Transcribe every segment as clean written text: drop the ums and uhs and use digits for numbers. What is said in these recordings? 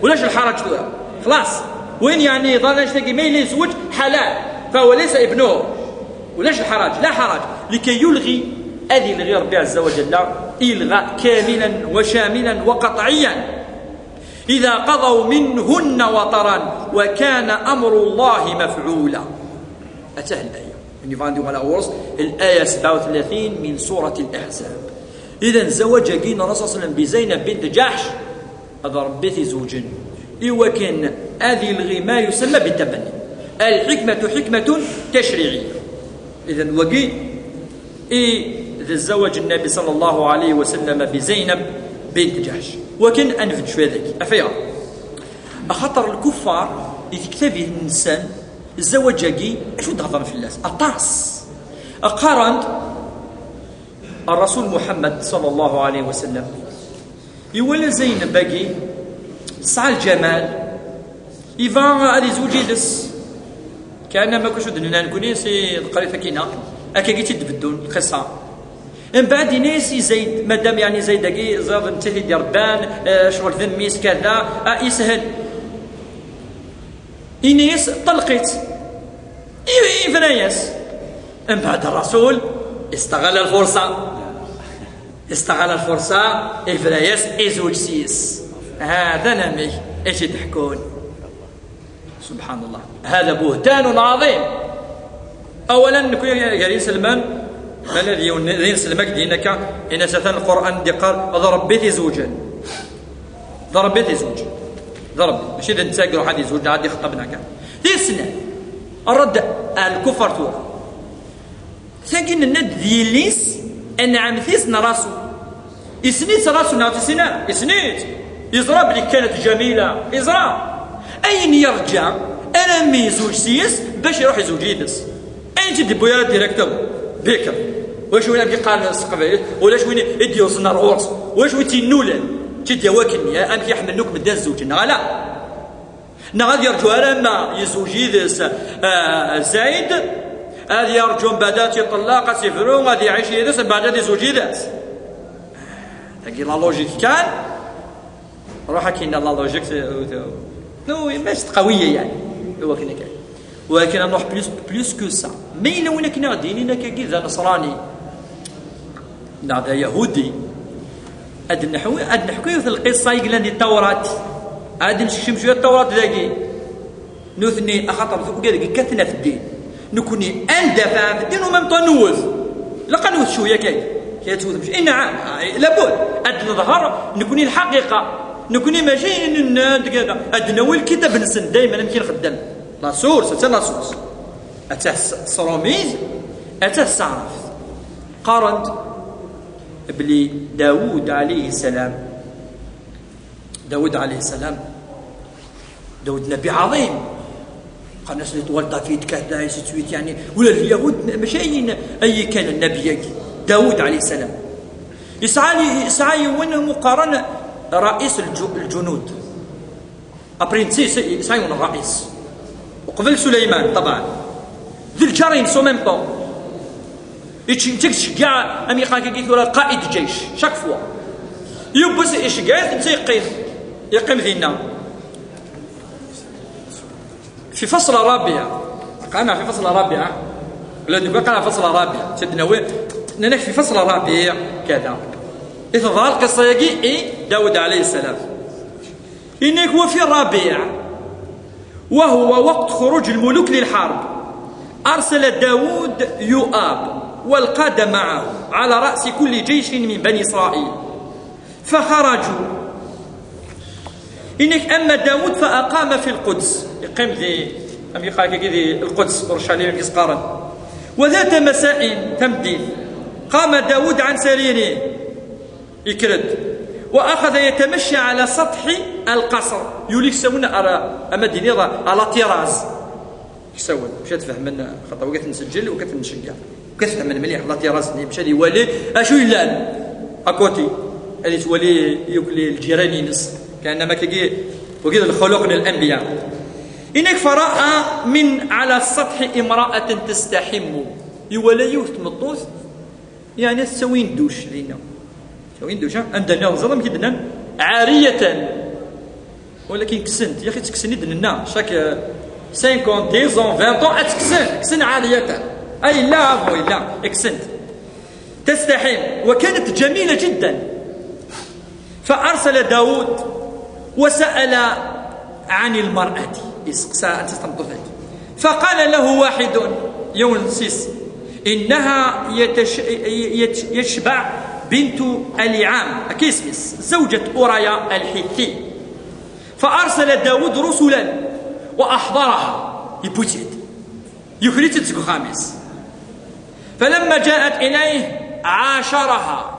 ولاش الحرج خلاص. وين يعني ضل تلاقي ما يزوج حلال فهو ليس ابنه، ولاش الحرج؟ لا حرج. لكي يلغي هذه يلغي ربي عز وجل إلغاء كاملا وشاملا وقطعيا. إذا قضوا منهن وطرا وكان أمر الله مفعولا. أتاه الآية الآية 37 من سورة الأحزاب. إذا زوج كين الرسول صلى الله عليه وسلم بزينب بنت جحش هذا ربيتي زوجا إيوا كان هذه الغي ما يسمى بالتبني. الحكمة حكمة تشريعية. إذا وقي إذا زوج النبي صلى الله عليه وسلم بزينب بنت جحش وكان أنفد شوية ذاك أفيا أخطر الكفار يتكتبه الإنسان الزواج جاكي أشو تهضر في الناس أطاس أقارنت الرسول محمد صلى الله عليه وسلم يولى زينب باقي سعى الجمال إيفان هذه زوجي دس كأن ما كنش ودنا نكوني سي القرية كينا أكا جيتي تبدون القصة من بعد ناسي زيد مادام يعني زيد داكي زاد انتهي ديال ربان شغل ذميس كذا يسهل إنيس طلقت فنايس. من بعد الرسول استغل الفرصة إفرايس إزوج سيس. هذا نمي إيش تحكون؟ سبحان الله، هذا بهتان عظيم. أولا نكون قال سلمان ما الذي يسلمك دينك إن ستن القرآن دي قال ضرب بيتي زوجا ضرب ماشي إذا نتساقلوا حد يزوجنا عاد يخطبنا كان تسنى الرد الكفر تورا ثاقين الند دياليس أن عمثيس نراسو إسنيت راسو نعطي سنة إسنيت يزرى بلي كانت جميلة يزرى أين يرجع أنا مي زوج سيس باش يروح يزوج يدس أين تدي بويا ديريكتور بكر واش وين بقى قال السقف ولاش وين يدي يوصلنا الغرس واش وين تنولن تدي واكني ام يحملوك من داز زوج لا غادي يرجعوا لما يزوج يدس زايد هذه يرجون بدات يطلق سيفرون غادي يعيش يدس بعد غادي يزوج يدس تاكي لا لوجيك كان روح كاين لا لوجيك نو ماشي قويه يعني هو كنا كان ولكن نروح بلوس كو سا ما إلا وين كنا ديننا كذا نصراني هذا يهودي أد نحكيو في القصة يقول لي التوراة عاد نشم شوية التوراة ذاكي نثني أخطر ذوك كثنا في الدين نكوني أندفع في الدين وما نوث لقى نوث شوية كي توث مش نعم لابد أد نظهر نكوني الحقيقة نكوني ماشي كذا أد نوي الكتاب نسن دائما نمشي نخدم لا سورس لا سورس أتاه الصروميز أتاه السعرف قارنت بلي داود عليه السلام داود نبي عظيم قال الناس اللي طولت فيه كذا يسويت يعني ولا اليهود مشاين أي كان النبي داود عليه السلام يسعى وين مقارنة رئيس الجنود أبرينسيس يسعى الرئيس وقبل سليمان طبعا ذي الجارين سو ميم طون يتشجع امريكا كيقول ولا قائد جيش شاك فوا يبس يشجع يقيم ذينا في فصل رابع قانا في فصل رابع ولا نبقى قانا فصل رابع سيدنا وين نحن في فصل رابع كذا إذا ظهر القصة يجي داود عليه السلام إنك هو في الرابع وهو وقت خروج الملوك للحرب أرسل داود يؤاب والقادة معه على رأس كل جيش من بني إسرائيل فخرجوا إنك أما داود فأقام في القدس يقيم ذي القدس أورشليم إسقارا وذات مساء تمديد قام داود عن سريره يكرد وأخذ يتمشى على سطح القصر يوليك يسمونه أما دينيرا على طراز يسوون مش تفهم من خطأ وقت نسجل وقت نشجع وكتفهم من مليح على طراز مشى يولي أشو يلان أكوتي اللي تولي يوكلي الجيران ينس كأنما كي وكذا الخلق من الأنبياء إنك فرأى من على السطح امرأة تستحم يولي يوث مطوث يعني تسوين دوش لينا سوين دوش عندنا ظلم كدنا عارية ولكن كسنت يا اخي تكسني دنا شاك 50 10 20 كسن عاليه اي لا ابوي لا اكسنت تستحيل. وكانت جميله جدا. فارسل داود وسال عن المراه فقال له واحد يونسيس انها يشبع بنت اليعام كيسمس زوجة أوريا الحيثي. فأرسل داود رسلا وأحضرها يبوتيد يخريت تسكو خامس. فلما جاءت إليه عاشرها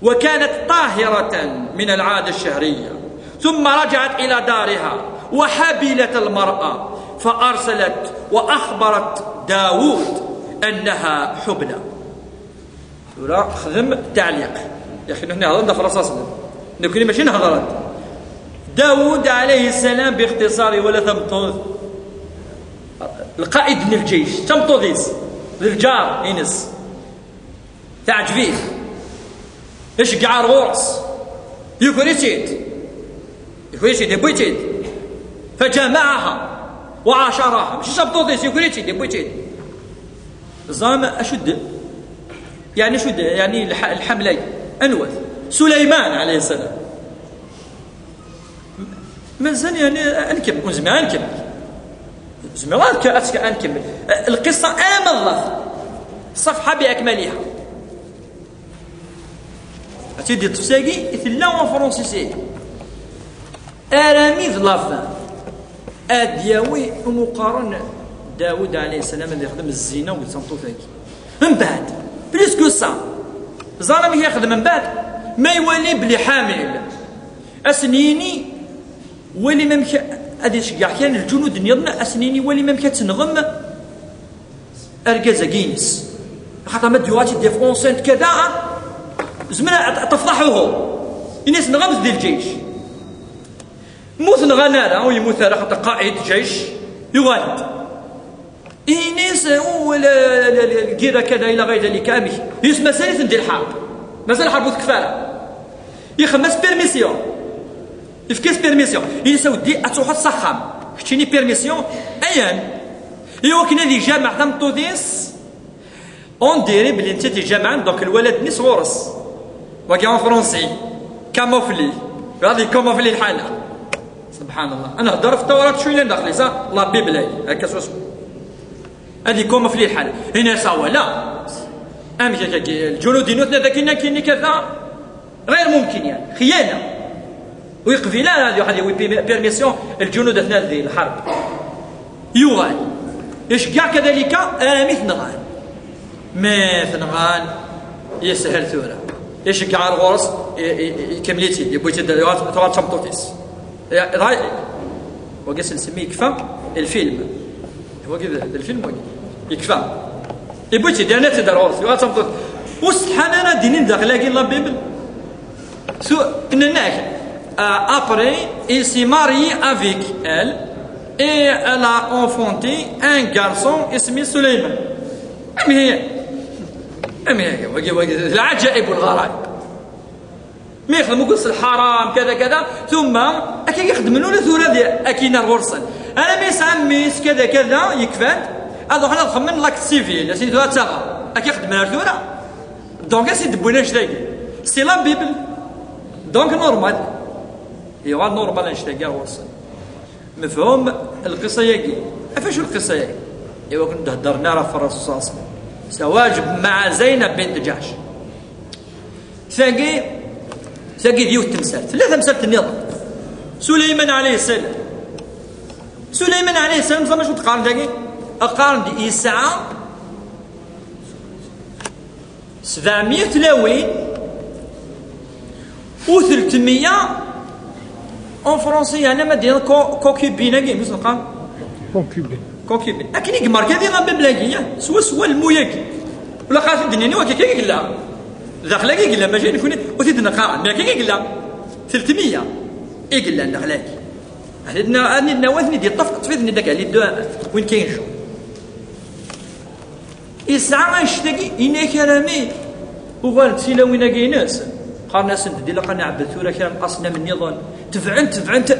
وكانت طاهرة من العادة الشهرية، ثم رجعت إلى دارها وحبلت المرأة، فأرسلت وأخبرت داود أنها حبلى. ولا خدم تعليق يا أخي نحن هضرنا في رصاصنا نكوني ماشي نهضرت. داود عليه السلام باختصار ولا ثمطوذ القائد من الجيش ثمطوذيس للجار إنس تعجبيه إيش قعار غورس يكوريتيد يبويتيد فجمعها وعاشرها مش ثمطوذيس يبويتيد زعما أشد يعني شد يعني الحملين أنوث سليمان عليه السلام مازال يعني أنكمل زمان أنكمل القصة آمن الله صفحة بأكملها أتيدي تفساقي إثلا فرنسيسي أرامي ظلافان أدياوي ومقارن داود عليه السلام اللي يخدم الزينة ويتصنطو ثاقي من بعد بليس كو سا ظالم ياخذ من بعد ما يولي بلي حامل اسنيني ولي ما مشى هذه شكاع كان الجنود نيضنا اسنيني ولي ما مشى تنغم اركازا كينس خاطر ما ديواتي دي فرونسنت كذا زمان تفضحوه الناس نغمز ديال الجيش موت نغنالا ويموت خاطر قائد جيش يغالد إنيس ولا الكيرة كذا إلى غير ذلك أمي يسمى سالث ندير الحرب مازال الحرب وتكفارة يخمس بيرميسيون يفكيس بيرميسيون يساو دي أتروح الصخام كتشيني بيرميسيون أيان إيوا كنا دي جامع ثمطوديس أون ديري بلي انت دي جامع دونك الولد نيس غورس واقي أون فرونسي كاموفلي غادي كاموفلي الحالة سبحان الله. أنا هضر في التوراة شوية داخلي صح لا بيبلاي هكا سوسو هذه كوما في الحال هنا سوا لا أمي الجنود ينوثنا ذاكيني كذا غير ممكن يعني خيانة ويقفل هذه واحد بيرميسيون الجنود أثناء ذي الحرب يغال يشجع كذلك آمي ثنغان ما ثنغان يسهل ثورة يشجع الغرس كمليتي يبويتي ثوار شمطوتيس وقس نسميه كفا الفيلم هو كذا الفيلم يكفى يبوتي دينا تدار غرس يغاتمطوط وسبحان أنا دينين داخلاكي لا بيبل سو إنناك après il s'est marié avec elle et elle a enfanté un garçon اسمه سليمان. أمي هي العجائب والغرائب ما يخدموا قص الحرام كذا كذا ثم أكي يخدموا له ثورة أكينا الغرسل أنا ميس عميس كذا كذا يكفاد هذا حنا نخمن لاك سيفيل اسيدي ثورة تاغا أكي يخدم لها ثورة دونك اسيدي بويناش داكي سي لا بيبل دونك نورمال ايوا نورمال نشتاقي الغرسل مفهوم القصة ياكي أفاش القصة ياكي ايوا كنت هدرنا راه في الرسول صلى الله عليه وسلم زواج مع زينب بنت جحش ثاقي ديو التمثال ثلاثة مسالة النظام سليمان عليه السلام زعما شو تقارن ثاقي أقارن دي يسعى 700 تلاوين و300 اون فرونسي أنا مدينة كوكيبين كي مثل قال كوكيبين أكيد يقمر كذي غا ببلاقية سوا الموياكي ولا قاتل دنيني وكي كي قلا داخلا كي قلا ماشي نكون وتدنا قارن ما كي قلا 300 قلا داخلاكي هادنا نواذني ديال الطفق تفيدني داك على دو وين كاين شو يسعى يشتكي إنا كرامي وغالد سيلا وين كايناس قارنا سند ديال قنا عبد ثورة كان أصلا من نظام تفعنت